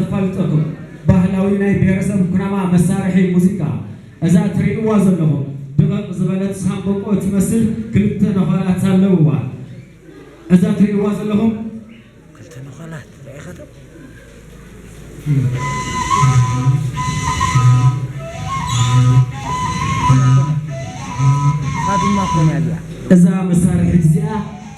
كفالتكم ባህላዊ ናይ ብሔረሰብ ኩናማ መሳርሒ ሙዚቃ እዛ ትሪእዋ ዘለኹም ድቐቕ ዝበለት ሳምቦቆ ትመስል ክልተ ነዃላት ኣለውዋ እዛ ትሪእዋ ዘለኹም ክልተ ነዃላት ርኢኻ ዶ ካድማ ኮንያልያ እዛ መሳርሒ እዚኣ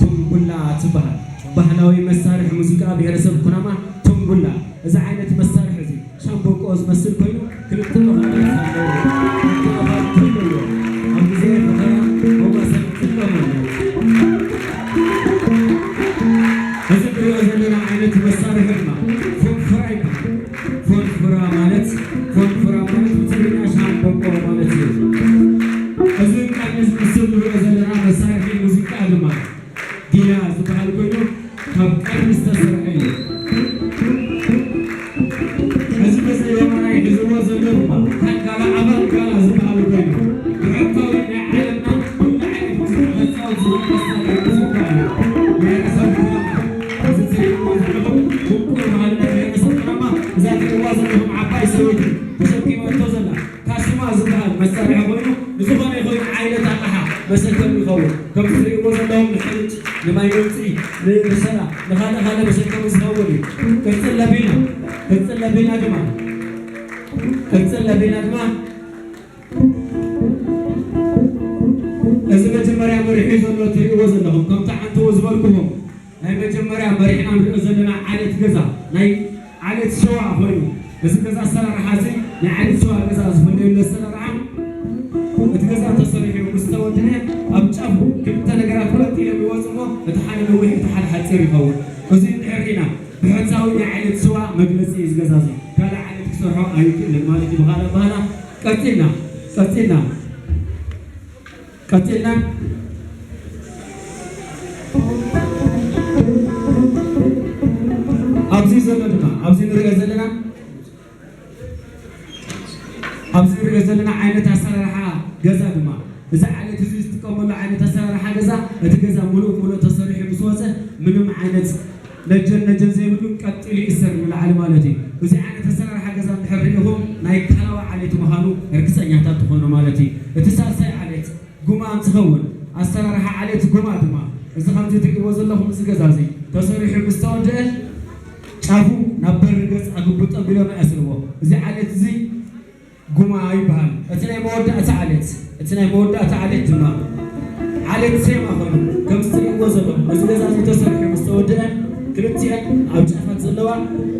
ቱምቡላ ትበሃል ባህላዊ መሳርሒ ሙዚቃ ብሔረሰብ ኩናማ ቱምቡላ እዛ ዓይነት መሳርሒ እዚ ሻምቦቆ ዝመስል ኮይኑ ክልተ ነዃላት ኣለውዋ ኣብ ጊዜ ፈተና መዋሰን ትጥቀመሉ እዚ ንሪኦ ዘለና ዓይነት መሳርሒ ድማ ፎንፍራ ይበሃል ፎንፍራ ማለት ብትግርኛ ሻምቦቆ ማለት እዩ እዚ ቀይሕ ዝመስል ንሪኦ ዘለና መሳርሒ ሙዚቃ ድማ ጊላ ዝበሃል ኮይኑ ካብ ቀርኒ ዝተሰርሐ እዩ እዚ ምስሊ የማናይ ሒዝዎ ዘሎ ድማ ካንጋላ ዓባል ጋላ ዝበሃል ኮይኑ ብሕታዊ ናይ ዓለምና ኩሉ ዓይነት ሙዚቃ መፃወት ዝኽእል መሳርሒ ሙዚቃ እዩ ብሔረሰብ ኩናማ እዚ ትሪእዎ ዘለኹም ውቁር ባህሊ ናይ ብሔረሰብ ኩናማ እዛ ትሪእዋ ዘለኹም ዓባይ ሰበይቲ ተሸኪመቶ ዘላ ካስማ ዝበሃል መሳርሒ ኮይኑ ንዝኾነ ይኹን ዓይነት ኣቕሓ መሰከም ይኸውን ከም ትሪእዎ ዘለኹም ንሕልጭ ንማይ መውፅኢ ንሰራ ንኻልእ መሰከሚ ዝኸውን እዩ ቅፅል ለቢና ድማ እዚ መጀመርያ መሪሑ ዘሎ ትሪእዎ ዘለኹም ከምቲ ዓንትዎ ዝበልኩዎም ናይ መጀመርያ መሪሕና ንሪኦ ዘለና ዓለት ገዛ ናይ ዓለት ሸዋ ኮይኑ እዚ ገዛ ኣሰራርሓ እዚ ናይ ዓለት ሸዋ ገዛ ዝፍለየሉ ኣሰራርሓ እቲ ገዛ ተሰሪሑ ምስ ተወድአ ኣብ ጫፉ ክልተ ነገራት ሁለት ኢሎም ይወፅሞ እቲ ሓደ ነዊሕ እቲ ሓደ ሓፂር ይኸውን እዚ እንድሕር ኢና ብሕታዊ ናይ ዓለት ሸዋ መግለፂ እዩ እዚ ገዛ እዚ ካልእ ዓለት ክሰርሖ ኣይክእልን ማለት እዩ ብኻልእ ኣባህላ ቀፂልና ኣብዚ ዘሎ ድማ ኣብዚ ንሪኦ ዘለና ዓይነት ኣሰራርሓ ገዛ ድማ እዚ ዓለት እዚ ዝጥቀመሉ ዓይነት ኣሰራርሓ ገዛ እቲ ገዛ ሙሉእ ተሰሪሑ ምስ ወፀ ምንም ዓይነት ነጀን ዘይብሉ ቀጢሉ ይእሰር ንላዕሊ ማለት እዩ እዚ ዓይነት ኣሰራርሓ ገዛ እንድሕር ሪኢኹም ናይ ካላዋ ዓለት ምዃኑ እርግፀኛታት ትኾኑ ማለት እዩ እቲ ሳልሳይ ዓለት ጉማ እንትኸውን ኣሰራርሓ ዓለት ጉማ ድማ እዚ ከምዚ ትሪእዎ ዘለኹም እዚ ገዛ እዚ ተሰሪሑ ምስ ተወድአ ጫፉ ናብ በሪ ገፅ ኣግቡጥ ኣቢሎም ኣስርዎ እዚ ዓለት እዚ ጉማ ይበሃል እቲ ናይ መወዳእታ ዓለት ድማ ዓለት ሴማ ኮይኑ ከምዚ ትሪእዎ ዘለኹም እዚ ገዛ እዚ ተሰሪሑ ምስ ተወድአ ክልቲአን ኣብ ጫፋት ዘለዋ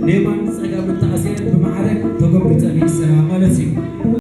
ሌማን ፀጋምን ተኣሲረን ብማዕረ ተጎቢፀን ይስራ ማለት እዩ